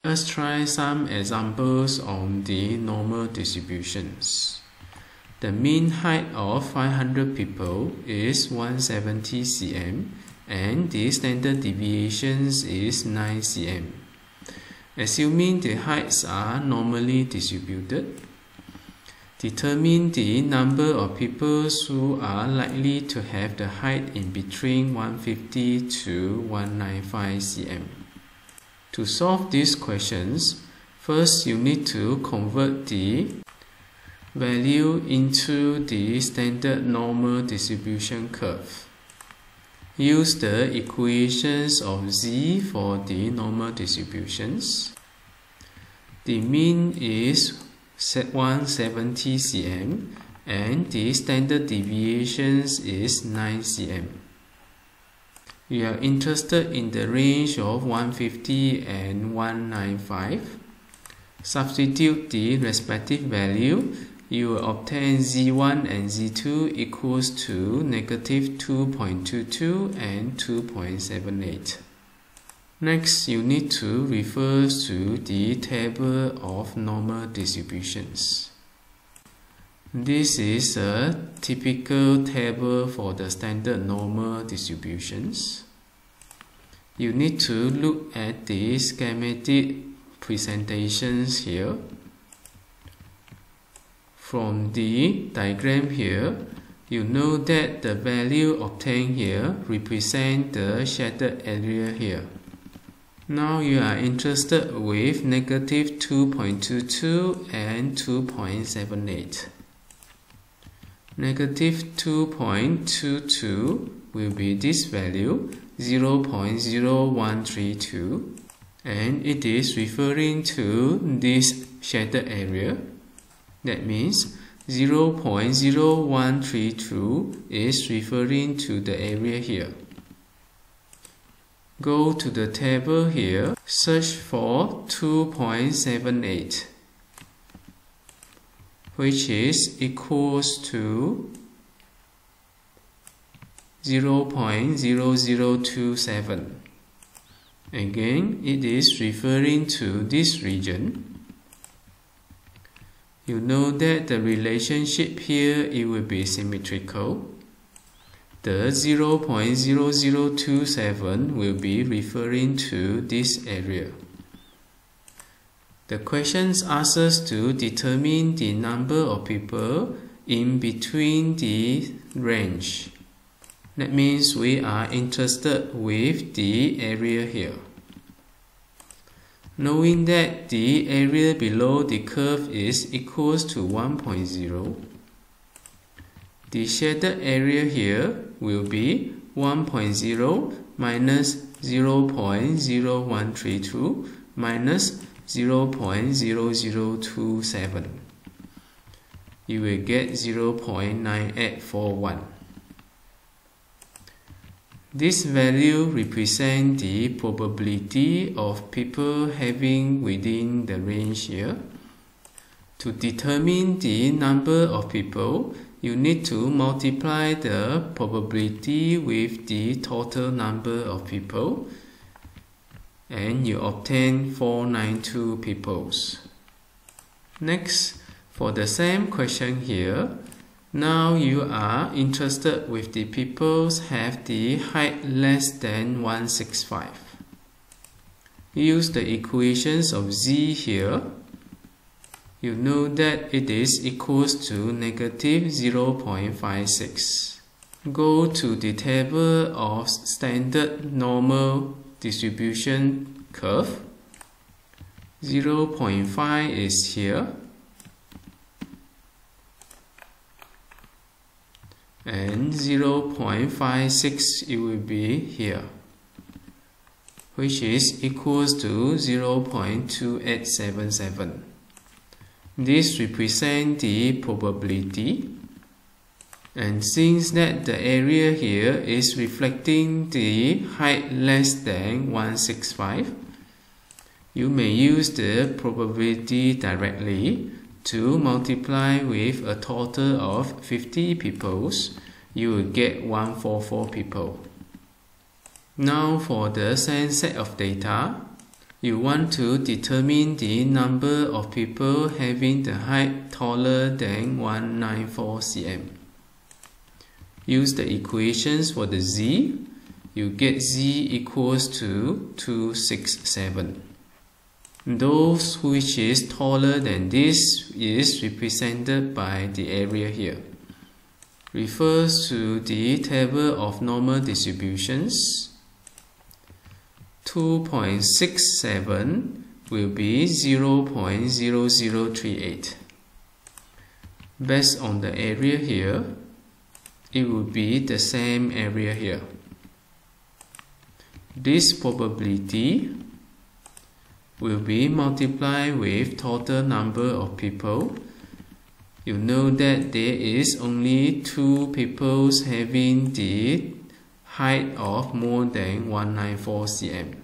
Let's try some examples on the normal distributions. The mean height of 500 people is 170 cm and the standard deviations is 9 cm. Assuming the heights are normally distributed, determine the number of people who are likely to have the height in between 150 to 195 cm. To solve these questions, first you need to convert the value into the standard normal distribution curve. Use the equations of z for the normal distributions. The mean is 170 cm and the standard deviations is 9 cm. We are interested in the range of 150 and 195. Substitute the respective value. You will obtain z1 and z2 equals to negative 2.22 and 2.78. Next, you need to refer to the table of normal distributions. This is a typical table for the standard normal distributions. You need to look at the schematic presentations here. From the diagram here, you know that the value obtained here represents the shaded area here. Now you are interested with negative 2.22 and 2.78. Negative 2.22 will be this value, 0.0132, and it is referring to this shaded area. That means 0.0132 is referring to the area here. Go to the table here, search for 2.78. which is equals to 0.0027. Again, it is referring to this region. You know that the relationship here, it will be symmetrical. The 0.0027 will be referring to this area. The questions asks us to determine the number of people in between the range. That means we are interested with the area here. Knowing that the area below the curve is equals to 1.0, the shaded area here will be 1.0 minus 0.0132 minus 0.0027. You will get 0.9841. This value represents the probability of people having within the range here. To determine the number of people, you need to multiply the probability with the total number of people, and you obtain 492 peoples. Next, for the same question here, now you are interested with the peoples have the height less than 165. Use the equations of z here. You know that it is equals to negative 0.56. Go to the table of standard normal distribution curve. 0.5 is here, and 0.56 it will be here, which is equals to 0.2877. This represents the probability, and since that the area here is reflecting the height less than 165, you may use the probability directly to multiply with a total of 50 peoples. You will get 144 people. Now for the same set of data, you want to determine the number of people having the height taller than 194 cm. Use the equations for the z. You get z equals to 267. Those which is taller than this is represented by the area here. Refers to the table of normal distributions. 2.67 will be 0.0038. Based on the area here, it will be the same area here. This probability will be multiplied with total number of people. You know that there is only 2 people having the height of more than 194 cm.